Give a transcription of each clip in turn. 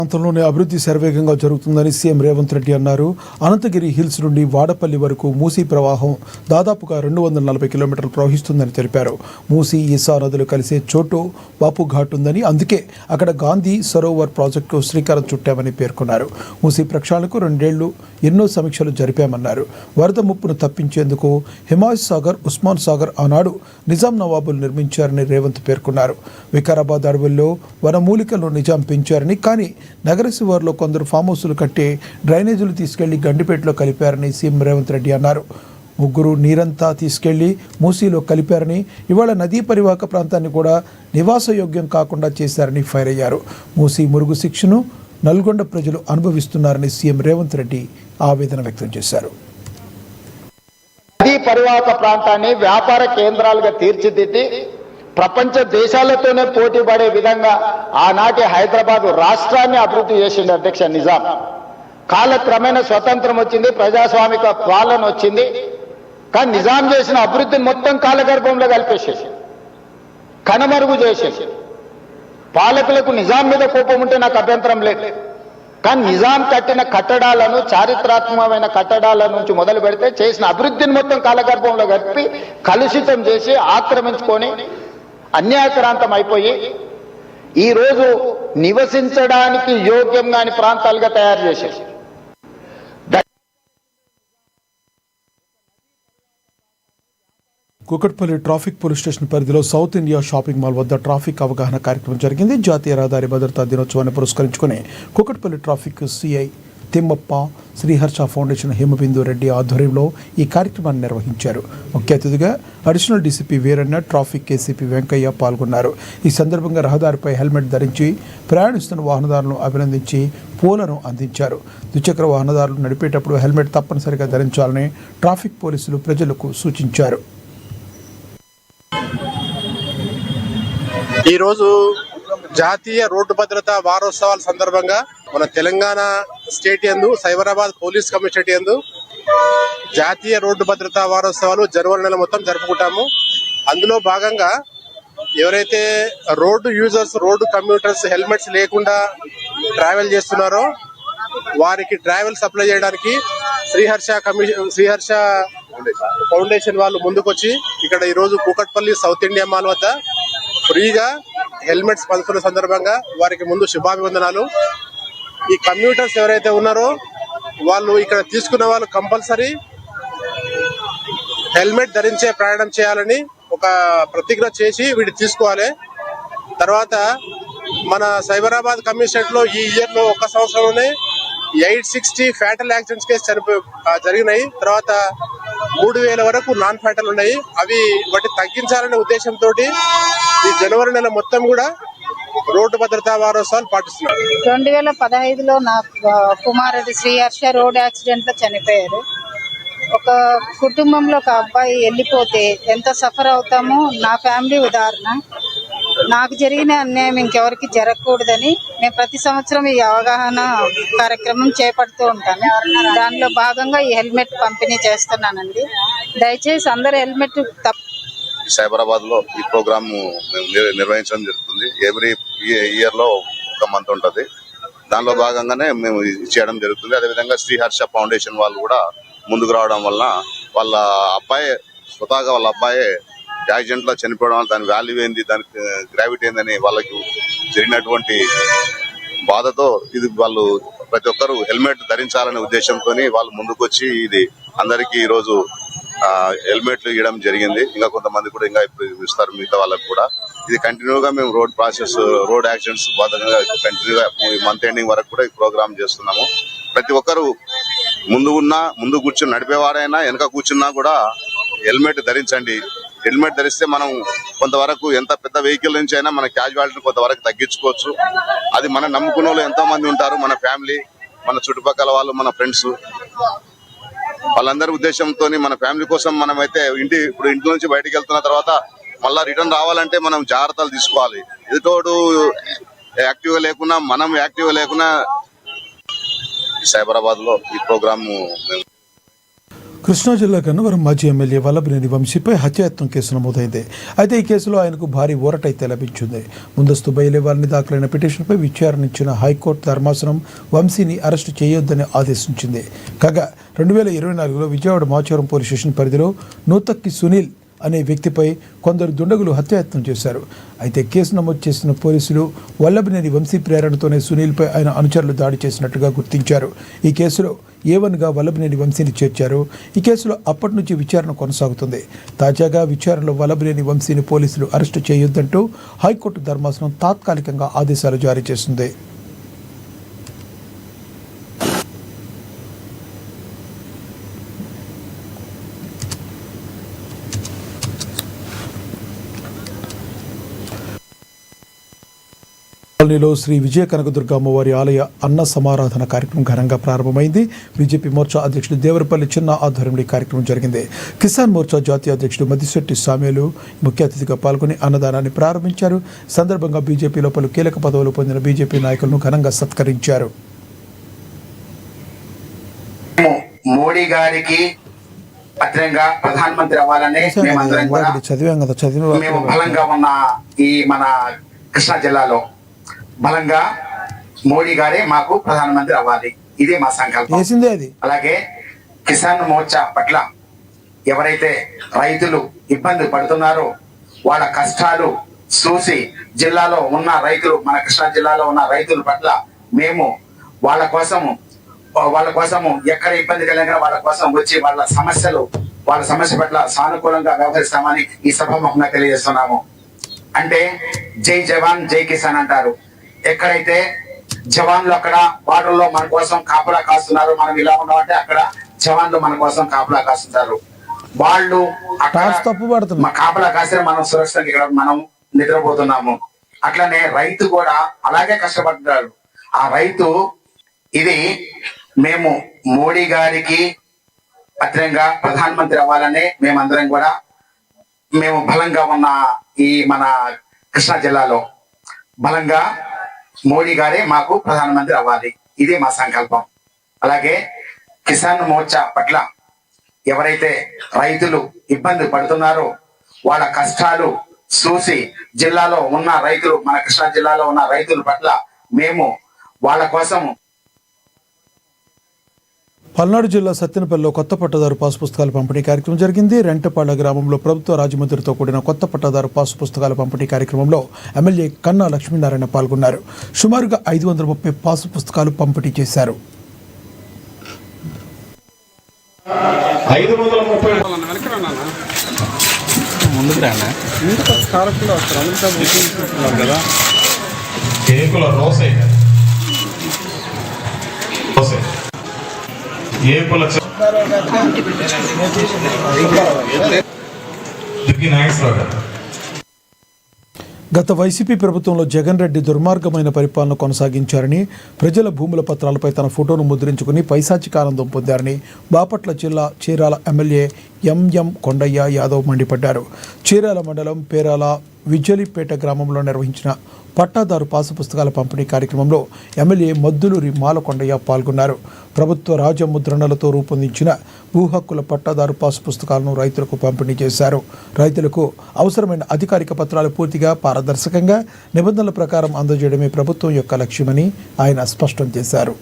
ప్రాంతంలోనే అభివృద్ధి శరవేగంగా జరుగుతుందని సీఎం రేవంత్ రెడ్డి అన్నారు. అనంతగిరి హిల్స్ నుండి వాడపల్లి వరకు మూసీ ప్రవాహం దాదాపుగా 240 కిలోమీటర్లు ప్రవహిస్తుందని తెలిపారు. మూసీ ఈసా నదులు కలిసే చోటు బాపు ఘాట్ ఉందని, అందుకే అక్కడ గాంధీ సరోవర్ ప్రాజెక్టు శ్రీకారం చుట్టామని పేర్కొన్నారు. మూసీ ప్రక్షాళనకు 2 ఏళ్లు ఎన్నో సమీక్షలు జరిపామన్నారు. వరద ముప్పును తప్పించేందుకు హిమాయత్ సాగర్, ఉస్మాన్ సాగర్ ఆనాడు నిజాం నవాబులు నిర్మించారని రేవంత్ పేర్కొన్నారు. వికారాబాద్ అడవుల్లో వనమూలికలు నిజాం పెంచారని, కానీ నగర శివార్లో కొందరు ఫామ్ హౌస్లు కట్టి డ్రైనేజీలు తీసుకెళ్లి గండిపేటలో కలిపారని సీఎం రేవంత్ రెడ్డి అన్నారు. ముగ్గురు నీరంతా తీసుకెళ్లి మూసీలో కలిపారని, ఇవాళ నదీ పరివాహక ప్రాంతాన్ని కూడా నివాసయోగ్యం కాకుండా చేశారని ఫైర్ అయ్యారు. మూసీ మురుగు శిక్షను నల్గొండ ప్రజలు అనుభవిస్తున్నారని సీఎం రేవంత్ రెడ్డి ఆవేదన వ్యక్తం చేశారు. నదీ పరివాహక ప్రాంతాన్ని వ్యాపార కేంద్రాలుగా తీర్చిదిద్ది ప్రపంచ దేశాలతోనే పోటీ పడే విధంగా ఆనాటి హైదరాబాద్ రాష్ట్రాన్ని అభివృద్ధి చేసింది అధ్యక్ష నిజాం. కాలక్రమేణా స్వతంత్రం వచ్చింది, ప్రజాస్వామిక పాలన వచ్చింది. కానీ నిజాం చేసిన అభివృద్ధిని మొత్తం కాలగర్భంలో కలిపేసేసి కనుమరుగు చేసేసి, పాలకులకు నిజాం మీద కోపం ఉంటే నాకు అభ్యంతరం లేదు, కానీ నిజాం కట్టిన కట్టడాలను, చారిత్రాత్మకమైన కట్టడాల నుంచి మొదలు పెడితే చేసిన అభివృద్ధిని మొత్తం కాలగర్భంలో కలిపి కలుషితం చేసి ఆక్రమించుకొని అన్యాయక్రాంతం అయిపోయి ఈరోజు నివసించడానికి యోగ్యం కాని ప్రాంతాలుగా తయారు చేసేసి కూకట్పల్లి ట్రాఫిక్ పోలీస్ స్టేషన్ పరిధిలో సౌత్ ఇండియా షాపింగ్ మాల్ వద్ద ట్రాఫిక్ అవగాహన కార్యక్రమం జరిగింది. జాతీయ రహదారి భద్రతా దినోత్సవాన్ని పురస్కరించుకుని Kukatpally traffic CI Thimmappa, Sriharsha foundation Hemabindu Reddy ఆధ్వర్యంలో ఈ కార్యక్రమాన్ని నిర్వహించారు. ముఖ్య అతిథిగా additional DCP Veeranna, traffic ACP Venkaiah పాల్గొన్నారు. ఈ సందర్భంగా రహదారిపై హెల్మెట్ ధరించి ప్రయాణిస్తున్న వాహనదారులను అభినందించి పూలను అందించారు. ద్విచక్ర వాహనదారులు నడిపేటప్పుడు హెల్మెట్ తప్పనిసరిగా ధరించాలని ట్రాఫిక్ పోలీసులు ప్రజలకు సూచించారు. ఈరోజు జాతీయ రోడ్డు భద్రతా వారోత్సవాల సందర్భంగా మన తెలంగాణ స్టేట్ యందు సైబరాబాద్ పోలీస్ కమిషనరేట్ యందు జాతీయ రోడ్డు భద్రతా వారోత్సవాలు జనవరి నెల మొత్తం జరుపుకుంటాము. అందులో భాగంగా ఎవరైతే road users, road commuters helmets లేకుండా ట్రావెల్ చేస్తున్నారో వారికి ట్రావెల్ సప్లై చేయడానికి శ్రీహర్ష ఫౌండేషన్ వాళ్ళు ముందుకొచ్చి ఇక్కడ ఈరోజు కూకట్పల్లి సౌత్ ఇండియా మాల్ వద్ద ఫ్రీగా హెల్మెట్స్ పంచుకున్న సందర్భంగా వారికి ముందు శుభాభివందనాలు. ఈ కమ్యూటర్స్ ఎవరైతే ఉన్నారో వాళ్ళు ఇక్కడ తీసుకున్న వాళ్ళు కంపల్సరీ హెల్మెట్ ధరించే ప్రయాణం చేయాలని ఒక ప్రతిజ్ఞ చేసి వీటి తీసుకోవాలి. తర్వాత మన సైబరాబాద్ కమిషనరేట్ లో ఈ ఇయర్ లో ఒక సంవత్సరంలోనే 860 ఫ్యాటల్ యాక్సిడెంట్స్ కేసు జరిగినాయి. తర్వాత 3000 వరకు నాన్ ఫ్యాటల్ ఉన్నాయి. అవి వాటి తగ్గించాలనే ఉద్దేశంతో ఈ జనవరి నెల మొత్తం కూడా రోడ్డు భద్రతా వారోత్సవాలు పాటిస్తున్నారు. 2015లో నా కుమారుడు శ్రీహర్ష రోడ్ యాక్సిడెంట్ లో చనిపోయారు. ఒక కుటుంబంలో ఒక అబ్బాయి వెళ్ళిపోతే ఎంత సఫర్ అవుతామో నా ఫ్యామిలీ ఉదాహరణ. నాకు జరిగిన అన్యాయం ఇంకెవరికి జరగకూడదని నేను ప్రతి సంవత్సరం ఈ అవగాహన కార్యక్రమం చేపడుతూ ఉంటాను. దానిలో భాగంగా ఈ హెల్మెట్ పంపిణీ చేస్తున్నానండి. దయచేసి అందరూ హెల్మెట్ సైబరాబాద్ లో ఈ ప్రోగ్రామ్ నిర్వహించడం జరుగుతుంది. ఎవ్రీ ఇయర్ లో ఒక మంత్ ఉంటుంది. దానిలో భాగంగానే మేము చేయడం జరుగుతుంది. అదేవిధంగా శ్రీహర్ష ఫౌండేషన్ వాళ్ళు కూడా ముందుకు రావడం వల్ల వాళ్ళ అబ్బాయి స్వతహాగా వాళ్ళ అబ్బాయి యాక్సిడెంట్ లో చనిపోవడం వల్ల దాని వాల్యూ ఏంది, దాని గ్రావిటీ ఏందని వాళ్ళకి జరిగినటువంటి బాధతో ఇది వాళ్ళు ప్రతి ఒక్కరు హెల్మెట్ ధరించాలనే ఉద్దేశంతో వాళ్ళు ముందుకు వచ్చి ఇది అందరికీ ఈరోజు హెల్మెట్లు ఇవ్వడం జరిగింది. ఇంకా కొంతమంది కూడా ఇంకా ఇప్పుడు ఇస్తారు మిగతా వాళ్ళకు కూడా. ఇది కంటిన్యూగా మేము రోడ్ యాక్సిడెంట్స్ బాధంగా కంటిన్యూగా మంత్ ఎండింగ్ వరకు కూడా ఈ ప్రోగ్రామ్ చేస్తున్నాము. ప్రతి ఒక్కరు ముందు కూర్చుని నడిపేవారైనా వెనక కూర్చున్నా కూడా హెల్మెట్ ధరించండి. హెల్మెట్ ధరిస్తే మనం కొంతవరకు ఎంత పెద్ద వెహికల్ నుంచి అయినా మన క్యాజువాలిటీని కొంతవరకు తగ్గించుకోవచ్చు. అది మనం నమ్ముకున్న వాళ్ళు ఎంతో మంది ఉంటారు, మన ఫ్యామిలీ, మన చుట్టుపక్కల వాళ్ళు, మన ఫ్రెండ్స్, వాళ్ళందరి ఉద్దేశంతో మన ఫ్యామిలీ కోసం మనమైతే ఇప్పుడు ఇంట్లో నుంచి బయటకు వెళ్తున్న తర్వాత మళ్ళా రిటర్న్ రావాలంటే మనం జాగ్రత్తలు తీసుకోవాలి. ఎదుటోడు యాక్టివ్గా లేకున్నా మనం యాక్టివ్గా లేకున్నా సైబరాబాద్ లో ఈ ప్రోగ్రామ్ కృష్ణా జిల్లా గన్నవరం మాజీ ఎమ్మెల్యే వల్లభనేని వంశీపై హత్యాయత్నం కేసు నమోదైంది. అయితే ఈ కేసులో ఆయనకు భారీ ఊరటైతే లభించింది. ముందస్తు బెయిల్ ఇవ్వాలని దాఖలైన పిటిషన్పై విచారణించిన హైకోర్టు ధర్మాసనం వంశీని అరెస్టు చేయొద్దని ఆదేశించింది. కాగా 2024లో విజయవాడ మాచవరం పోలీస్ స్టేషన్ పరిధిలో నూతక్కి సునీల్ అనే వ్యక్తిపై కొందరు దుండగులు హత్యాయత్నం చేశారు. అయితే కేసు నమోదు చేసిన పోలీసులు వల్లభనేని వంశీ ప్రేరణతోనే సునీల్పై ఆయన అనుచరులు దాడి చేసినట్టుగా గుర్తించారు. ఈ కేసులో A1గా వల్లభనేని వంశీని చేర్చారు. ఈ కేసులో అప్పటి నుంచి విచారణ కొనసాగుతుంది. తాజాగా విచారణలో వల్లభనేని వంశీని పోలీసులు అరెస్టు చేయొద్దంటూ హైకోర్టు ధర్మాసనం తాత్కాలికంగా ఆదేశాలు జారీ చేసింది. కాలనీలో శ్రీ విజయ కనకదుర్గ అమ్మవారి ఆలయ అన్న సమారాధన కార్యక్రమం ఘనంగా ప్రారంభమైంది. బీజేపీ మోర్చా అధ్యక్షుడు దేవరపల్లి చిన్న ఆధ్వర్యంలో ఈ కార్యక్రమం జరిగింది. కిసాన్ మోర్చా జాతీయ అధ్యక్షుడు మద్దిశెట్టి సామ్యాలు ముఖ్య అతిథిగా పాల్గొని అన్నదానాన్ని ప్రారంభించారు. సందర్భంగా బీజేపీలో పలు కీలక పదవులు పొందిన బీజేపీ నాయకులను ఘనంగా సత్కరించారు. మోడీ గారికి పత్రంగా ప్రధానమంత్రి అవ్వాలని మేమందరం కూడా మేము బలంగా ఉన్న ఈ మన కృష్ణా జిల్లాలో బలంగా మోడీ గారే మాకు ప్రధానమంత్రి అవ్వాలి, ఇదే మా సంకల్పం. అలాగే కిసాన్ మోర్చా పట్ల ఎవరైతే రైతులు ఇబ్బంది పడుతున్నారో వాళ్ళ కష్టాలు చూసి జిల్లాలో ఉన్న రైతులు, మన కృష్ణా జిల్లాలో ఉన్న రైతుల పట్ల మేము వాళ్ళ కోసము ఎక్కడ ఇబ్బంది కలిగినా వాళ్ళ కోసం వచ్చి వాళ్ళ సమస్య పట్ల సానుకూలంగా వ్యవహరిస్తామని ఈ సభాముఖంగా తెలియజేస్తున్నాము. అంటే జై జవాన్ జై కిసాన్ అంటారు. ఎక్కడైతే జవాన్లు అక్కడ బార్డర్లో మన కోసం కాపలా కాస్తున్నారు, మనం ఇలా ఉన్నామంటే అక్కడ జవాన్లు మన కోసం కాపలా కాస్తుంటారు. వాళ్ళు మా కాపలా కాస్తే మనం సురక్షితంగా ఇక్కడ మనం నిద్రపోతున్నాము. అట్లనే రైతు కూడా అలాగే కష్టపడుతున్నారు. ఆ రైతు ఇది మేము మోడీ గారికి పత్రంగా ప్రధానమంత్రి అవ్వాలని మేమందరం కూడా మేము బలంగా ఉన్న ఈ మన కృష్ణా జిల్లాలో బలంగా మోడీ గారే మాకు ప్రధానమంత్రి అవ్వాలి, ఇదే మా సంకల్పం. అలాగే కిసాన్ మోర్చా పట్ల ఎవరైతే రైతులు ఇబ్బంది పడుతున్నారో వాళ్ళ కష్టాలు చూసి జిల్లాలో ఉన్న రైతులు, మన కృష్ణా జిల్లాలో ఉన్న రైతుల పట్ల మేము వాళ్ళ కోసం. పల్నాడు జిల్లా సత్తెనపల్లిలో కొత్త పట్టదారు పాసు పుస్తకాల పంపిణీ కార్యక్రమం జరిగింది. రెంటపాళ్ల గ్రామంలో ప్రభుత్వ రాజమండ్రితో కూడిన కొత్త పట్టదారు పాసు పుస్తకాల పంపిణీ కార్యక్రమంలో ఎమ్మెల్యే కన్నా లక్ష్మీనారాయణ పాల్గొన్నారు. సుమారుగా 530 పాసు పుస్తకాలు పంపిణీ చేశారు. గత వైసీపీ ప్రభుత్వంలో జగన్ రెడ్డి దుర్మార్గమైన పరిపాలన కొనసాగించారని, ప్రజల భూముల పత్రాలపై తన ఫోటోను ముద్రించుకుని పైశాచిక ఆనందం పొందారని బాపట్ల జిల్లా చీరాల ఎమ్మెల్యే ఎంఎం కొండయ్య యాదవ్ మండిపడ్డారు. చీరాల మండలం పేరాల విజ్జలిపేట గ్రామంలో నిర్వహించిన పట్టాదారు పాసు పుస్తకాల పంపిణీ కార్యక్రమంలో ఎమ్మెల్యే మద్దులూరి మాలకొండయ్య పాల్గొన్నారు. ప్రభుత్వ రాజముద్రణలతో రూపొందించిన భూ హక్కుల పట్టాదారు పాసు పుస్తకాలను రైతులకు పంపిణీ చేశారు. రైతులకు అవసరమైన అధికారిక పత్రాలు పూర్తిగా పారదర్శకంగా నిబంధనల ప్రకారం అందజేయడమే ప్రభుత్వం యొక్క లక్ష్యమని ఆయన స్పష్టం చేశారు.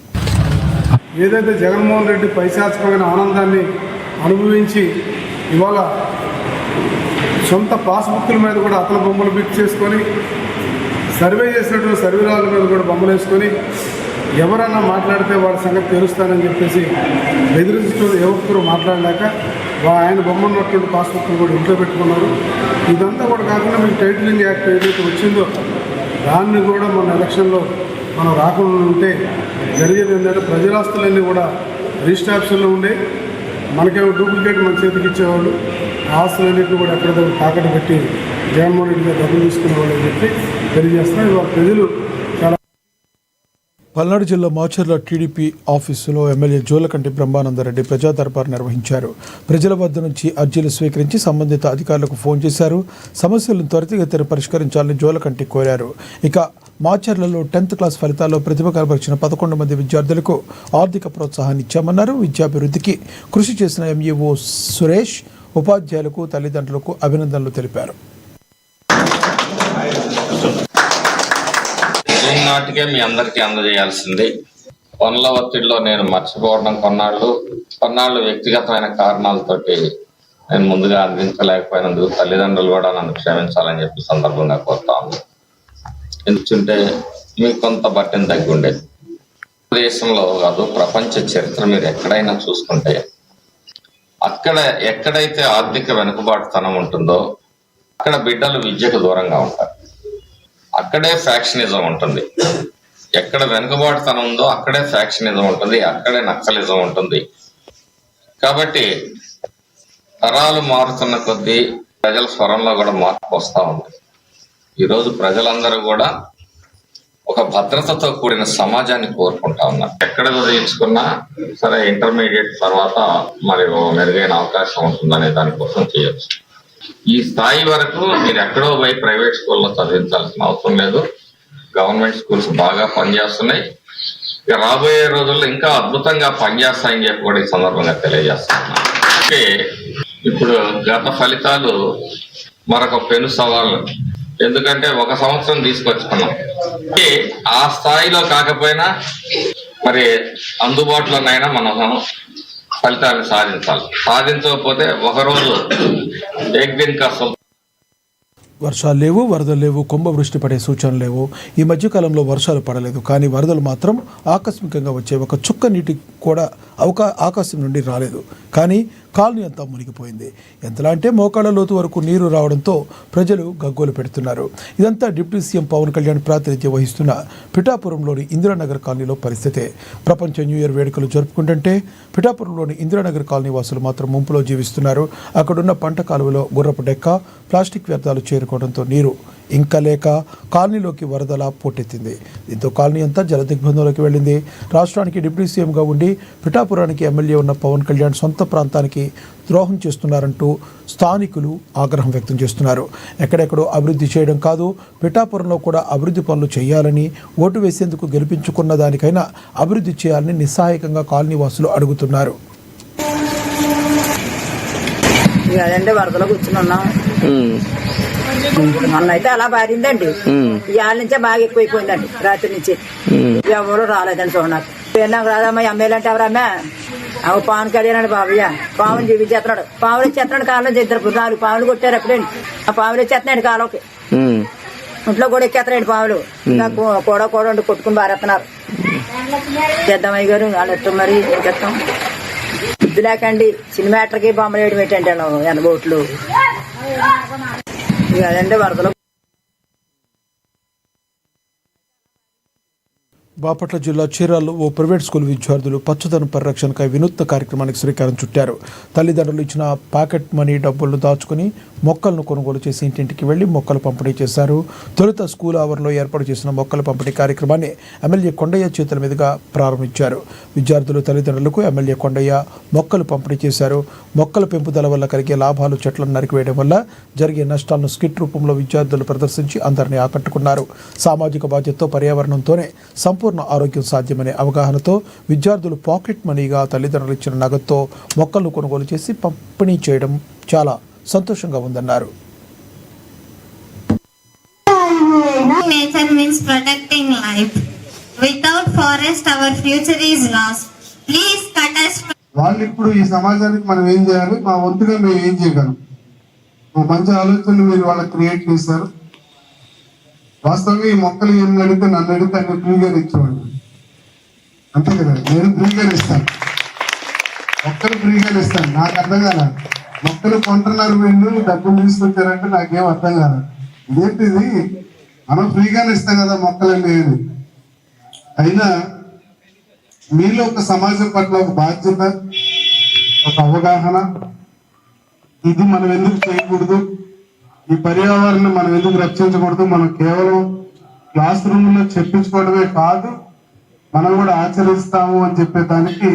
ఏదైతే జగన్మోహన్ రెడ్డి పైశాచికమైన ఆనందాన్ని అనుభవించి ఇవాళ సొంత పాస్బుక్ల మీద కూడా అతల బొమ్మలు బిక్ చేసుకొని, సర్వే చేసినటువంటి సర్వేరాల మీద కూడా బొమ్మలు వేసుకొని, ఎవరన్నా మాట్లాడితే వాళ్ళ సంగతి తెలుస్తానని చెప్పేసి బెదిరిస్తూ ఎవరు మాట్లాడలేక ఆయన బొమ్మ ఉన్నటువంటి పాస్బుక్లు కూడా ఇంట్లో పెట్టుకున్నారు. ఇదంతా కూడా కాకుండా మీకు టైటిలింగ్ యాక్ట్ ఏదైతే వచ్చిందో దాన్ని కూడా మన ఎలక్షన్లో మనం రాకుండా ఉంటే జరిగేది ఏంటంటే ప్రజలాస్తులన్నీ కూడా రిజిస్టర్ ఆఫీసుల్లో ఉండే మనకేమో డూప్లికేట్ మన చేతికి ఇచ్చేవాళ్ళు, ఆస్తులన్నింటినీ కూడా ఎక్కడో తాకట్టు పెట్టి జగన్మోహన్ రెడ్డి గారు డబ్బులు తీసుకునేవాళ్ళు అని చెప్పి తెలియజేస్తున్నారు. ఇవాళ ప్రజలు చాలా పల్నాడు జిల్లా మాచర్ల టీడీపీ ఆఫీసులో ఎమ్మెల్యే జోలకంటి బ్రహ్మానందరెడ్డి ప్రజా దర్బార్ నిర్వహించారు. ప్రజల వద్ద నుంచి అర్జీలు స్వీకరించి సంబంధిత అధికారులకు ఫోన్ చేశారు. సమస్యలను త్వరితగతిన పరిష్కరించాలని జోలకంటి కోరారు. ఇక మాచర్లలో 10th క్లాస్ ఫలితాల్లో ప్రతిభ కనబరిచిన 11 మంది విద్యార్థులకు ఆర్థిక ప్రోత్సాహాన్ని ఇచ్చామన్నారు. విద్యాభివృద్ధికి కృషి చేసిన ఎంఈఓ సురేష్, ఉపాధ్యాయులకు, తల్లిదండ్రులకు అభినందనలు తెలిపారు. నాటికే మీ అందరికీ అందజేయాల్సింది. పనుల ఒత్తిడిలో నేను మర్చిపోవడం కొన్నాళ్ళు వ్యక్తిగతమైన కారణాలతోటి నేను ముందుగా అందించలేకపోయినందుకు తల్లిదండ్రులు కూడా నన్ను క్షమించాలని చెప్పి సందర్భంగా కోరుతా ఉన్నాను. ఎందుకంటే మీకు కొంత బట్టని తగ్గి ఉండేది. దేశంలో కాదు, ప్రపంచ చరిత్ర మీరు ఎక్కడైనా చూసుకుంటే ఎక్కడైతే ఆర్థిక వెనుకబాటుతనం ఉంటుందో అక్కడ బిడ్డలు విద్యకు దూరంగా ఉంటారు. అక్కడే ఫ్యాక్షనిజం ఉంటుంది. ఎక్కడ వెనుకబాటుతనం ఉందో అక్కడే ఫ్యాక్షనిజం ఉంటుంది, అక్కడే నక్సలిజం ఉంటుంది. కాబట్టి తరాలు మారుతున్న కొద్దీ ప్రజల స్వరంలో కూడా మార్పు వస్తూ ఉంది. ఈరోజు ప్రజలందరూ కూడా ఒక భద్రతతో కూడిన సమాజాన్ని కోరుకుంటా ఉన్నారు. ఎక్కడ చదివించుకున్నా సరే ఇంటర్మీడియట్ తర్వాత మరి మెరుగైన అవకాశం ఉంటుందనే దానికోసం చేయొచ్చు. ఈ స్థాయి వరకు మీరు ఎక్కడో పోయి ప్రైవేట్ స్కూల్లో చదివించాల్సిన అవసరం లేదు. గవర్నమెంట్ స్కూల్స్ బాగా పనిచేస్తున్నాయి. ఇక రాబోయే రోజుల్లో ఇంకా అద్భుతంగా పనిచేస్తాయని చెప్పి కూడా ఈ సందర్భంగా తెలియజేస్తున్నాను. ఇప్పుడు గత ఫలితాలు మరొక పెను సవాళ్ళు. ఎందుకంటే 1 సంవత్సరం తీసుకొచ్చుకున్నాం. ఆ స్థాయిలో కాకపోయినా మరి అందుబాటులోనైనా మనం ఫలితాన్ని సాధించకపోతే ఒకరోజు వర్షాలు లేవు, వరదలు లేవు, కుంభవృష్టి పడే సూచనలు లేవు. ఈ మధ్యకాలంలో వర్షాలు పడలేదు, కానీ వరదలు మాత్రం ఆకస్మికంగా వచ్చే ఒక చుక్క నీటి కూడా ఆకాశం నుండి రాలేదు. కానీ కాలనీ అంతా మునిగిపోయింది. ఎంతలా అంటే మోకాళ్ళ లోతు వరకు నీరు రావడంతో ప్రజలు గగ్గోలు పెడుతున్నారు. ఇదంతా డిప్యూటీ సీఎం పవన్ కళ్యాణ్ ప్రాతినిధ్యం వహిస్తున్న పిఠాపురంలోని ఇందిరానగర్ కాలనీలో పరిస్థితే. ప్రపంచ న్యూ ఇయర్ వేడుకలు జరుపుకుంటుంటే పిఠాపురంలోని ఇందిరానగర్ కాలనీ వాసులు మాత్రం ముంపులో జీవిస్తున్నారు. అక్కడున్న పంట కాలువలో గుర్రపు డెక్క, ప్లాస్టిక్ వ్యర్థాలు చేరుకోవడంతో నీరు ఇంకా లేక కాలనీలోకి వరదలా పోటెత్తింది. దీంతో కాలనీ అంతా జలదిగ్బంధంలోకి వెళ్ళింది. రాష్ట్రానికి డిప్యూటీ సీఎంగా ఉండి పిఠాపురానికి ఎమ్మెల్యే ఉన్న పవన్ కళ్యాణ్ సొంత ప్రాంతానికి ద్రోహం చేస్తున్నారంటూ స్థానికులు ఆగ్రహం వ్యక్తం చేస్తున్నారు. ఎక్కడెక్కడో అభివృద్ధి చేయడం కాదు, పిఠాపురంలో కూడా అభివృద్ధి పనులు చేయాలని, ఓటు వేసేందుకు గెలిపించుకున్న దానికైనా అభివృద్ధి చేయాలని నిస్సహాయకంగా కాలనీ వాసులు అడుగుతున్నారు. అదంటే వరదలో కూర్చున్నాం. మొన్న అయితే అలా పారిందండి. ఇవాళ నుంచే బాగా ఎక్కువైపోయిందండి. రాత్రి నుంచి ఎవరు రాలేదండి. చూడడానికి నాకు రాదమ్మా. ఎమ్మెల్యే అంటే ఎవరమ్మా? పవన్ కళ్యాణ్ అండి బాబయ్య. పావులు చూపించేస్తున్నాడు. పావులు ఇచ్చేస్తున్నాడు. కాలంలో 4 పావులు కొట్టారు అప్పుడండి. ఆ పావులు ఇచ్చేస్తున్నాడు కాలంకి. ఇంట్లో కూడా ఎక్కేస్తున్నాడు పావులు. ఇంకా కూడా కొట్టుకుని బారేస్తున్నారు. పెద్దమ్మాయి గారు వాళ్ళు ఎట్టం మరి ఎక్కేస్తాం. బుద్ధి లేకండి. సినిమాటర్కి బొమ్మలు వేయడం ఏంటంటే ఎనబోట్లు. అదంటే వరదలు. బాపట్ల జిల్లా చీరాల్లో ఓ ప్రైవేట్ స్కూల్ విద్యార్థులు పచ్చదనం పరిరక్షణకై వినూత్న కార్యక్రమానికి శ్రీకారం చుట్టారు. తల్లిదండ్రులు ఇచ్చిన పాకెట్ మనీ డబ్బులను దాచుకుని మొక్కలను కొనుగోలు చేసి ఇంటింటికి వెళ్లి మొక్కలు పంపిణీ చేశారు. తొలుత స్కూల్ ఆవరణలో ఏర్పాటు చేసిన మొక్కల పంపిణీ కార్యక్రమాన్ని ఎమ్మెల్యే కొండయ్య చేతుల మీదుగా ప్రారంభించారు. విద్యార్థులు తల్లిదండ్రులకు ఎమ్మెల్యే కొండయ్య మొక్కలు పంపిణీ చేశారు. మొక్కల పెంపుదల వల్ల కలిగే లాభాలు, చెట్లను నరికివేయడం వల్ల జరిగే నష్టాలను స్కిట్ రూపంలో విద్యార్థులు ప్రదర్శించి అందరినీ ఆకట్టుకున్నారు. సామాజిక బాధ్యతతో పర్యావరణంతోనే సంపూర్ణ ఆరోగ్యం సాధ్యమనే అవగాహనతో విద్యార్థులు పాకెట్ మనీగా తల్లిదండ్రులు ఇచ్చిన నగదుతో మొక్కలను కొనుగోలు చేసి పంపిణీ చేయడం చాలా సంతోషంగా ఉందన్నారు. Nature means protecting life. Without forest, our future is lost. Please cut us. వాళ్ళు ఇప్పుడు ఈ సమాజానికి మనం ఏం చేయాలి, మా వంతుగా మేము ఏం చేయగలం, మంచి ఆలోచనలు మీరు వాళ్ళకి క్రియేట్ చేస్తారు. వాస్తవంగా ఈ మొక్కలు ఏం అడిగితే నన్ను అడిగితే అన్ని ఫ్రీగా ఇచ్చేవాళ్ళు. అంతే కదా, నేను ఫ్రీగా ఇస్తాను, మొక్కలు ఫ్రీగా ఇస్తాను. నాకు అర్థం కాల, మొక్కలు కొంటున్నారు వీళ్ళు డబ్బులు తీసుకొచ్చారంటే నాకేం అర్థం కాల. ఇదేంటిది, మనం ఫ్రీగానే ఇస్తాం కదా మొక్కలన్నీ అని. అయినా మీలో ఒక సమాజం పట్ల ఒక బాధ్యత, ఒక అవగాహన, ఇది మనం ఎందుకు చేయకూడదు, ఈ పర్యావరణం మనం ఎందుకు రక్షించకూడదు, మనం కేవలం క్లాస్ రూమ్ లో చెప్పించుకోవడమే కాదు, మనం కూడా ఆచరిస్తాము అని చెప్పేదానికి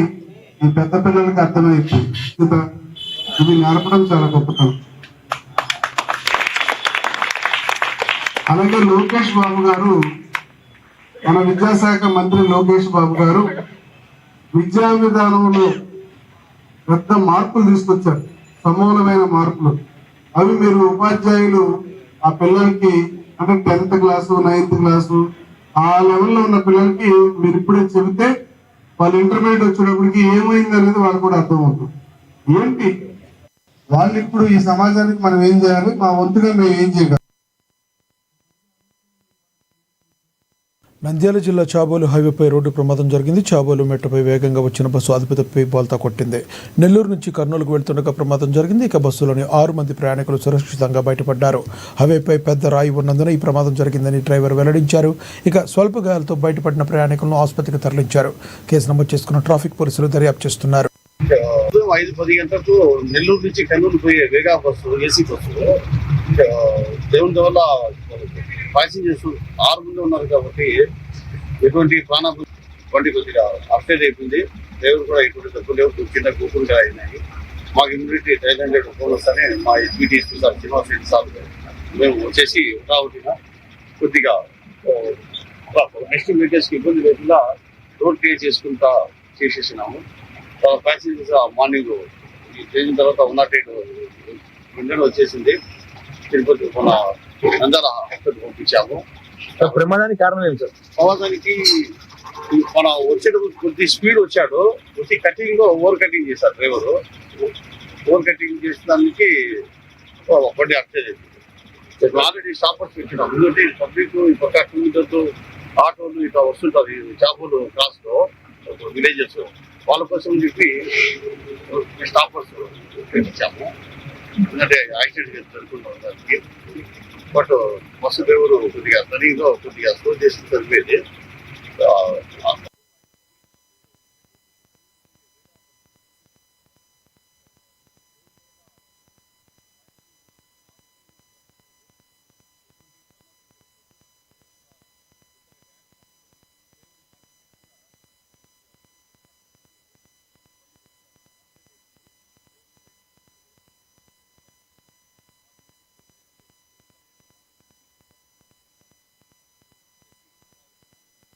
ఈ పెద్ద పిల్లలకి అర్థమైంది. ఇది నేర్పడం చాలా గొప్పతనం. అలాగే లోకేష్ బాబు గారు, మన విద్యాశాఖ మంత్రి లోకేష్ బాబు గారు విద్యా విధానంలో పెద్ద మార్పులు తీసుకొచ్చారు, సమూలమైన మార్పులు. అవి మీరు ఉపాధ్యాయులు ఆ పిల్లలకి అంటే 10th క్లాసు 9th క్లాసు ఆ లెవెల్లో ఉన్న పిల్లలకి మీరు ఇప్పుడే చెబితే వాళ్ళు ఇంటర్మీడియట్ వచ్చేటప్పటికి ఏమైంది అనేది వాళ్ళకి కూడా అర్థం అవుతుంది. ఏంటి వాళ్ళు ఇప్పుడు ఈ సమాజానికి మనం ఏం చేయాలి, మా వంతుగా మేము ఏం చేయగలం. నంద్యాల జిల్లా చాబోలు హైవేపై రోడ్డు ప్రమాదం జరిగింది. చాబోలు మెట్టపై వేగంగా వచ్చిన బస్సు అదుపు తప్పి బోల్తా కొట్టింది. నెల్లూరు నుంచి కర్నూలుకు వెళ్తుండగా ప్రమాదం జరిగింది. ఇక బస్సులోని 6 మంది ప్రయాణికులు సురక్షితంగా బయటపడ్డారు. హైవేపై పెద్ద రాయి ఉన్నందున ఈ ప్రమాదం జరిగిందని డ్రైవర్ వెల్లడించారు. ఇక స్వల్ప గాయాలతో బయటపడిన ప్రయాణికులను ఆసుపత్రికి తరలించారు. కేసు నమోదు చేసుకున్న ట్రాఫిక్ పోలీసులు దర్యాప్తు చేస్తున్నారు. 5-10 గంటలకు నెల్లూరు నుంచి కర్నూలు పోయే వేగా బస్సు, ఏసీ బస్సు దేవుని వల్ల ప్యాసింజర్స్ 6 మంది ఉన్నారు కాబట్టి ఎటువంటి ప్రాణాలు బండి కొద్దిగా అప్డేట్ అయిపోయింది. డ్రైవర్ కూడా ఎటువంటి డబ్బులు లేవు, కింద కూతురుగా అయినాయి. మాకు ఇమ్యూనిటీ 900 ఫోన్ వస్తానే మా SPT sir Srinivas Reddy sir మేము వచ్చేసి ఒకటిగా కొద్దిగా నెక్స్ట్ మీటర్స్కి ఇబ్బంది లేకుండా రోడ్ క్లియర్ చేసుకుంటా చేసేసినాము. ప్యాసింజర్స్ మార్నింగ్ ఈ చేసిన తర్వాత 108 వెంటనే వచ్చేసింది. తిరుపతి మన నంద్యాల హాస్పిటల్ పంపించాము. ప్రమాదానికి కారణం ఏంటి సార్? ప్రమాదానికి మన వచ్చేటప్పుడు కొద్ది స్పీడ్ వచ్చాడు, కొద్ది కటింగ్ లో ఓవర్ కటింగ్ చేశారు డ్రైవరు. ఓవర్ కటింగ్ చేసిన దానికి బండి అప్డేట్ అయిపోయింది. ఆల్రెడీ స్టాపర్స్ పెట్టినాం. ఎందుకంటే పబ్లిక్ ఈ పక్క 2 వీలర్స్ ఆటోలు ఇట్లా వస్తుంటారు చాబోలు క్రాస్ లో విలేజెస్, వాళ్ళ కోసం చెప్పి స్టాపర్స్ పెట్టించాము. ఎందుకంటే యాక్సిడెంట్ జరుగుతున్నాం దానికి. బట్ బస్సు డ్రైవరు కొద్దిగా సరిగ్గా కొద్దిగా స్లో చేసి సరిపోయింది.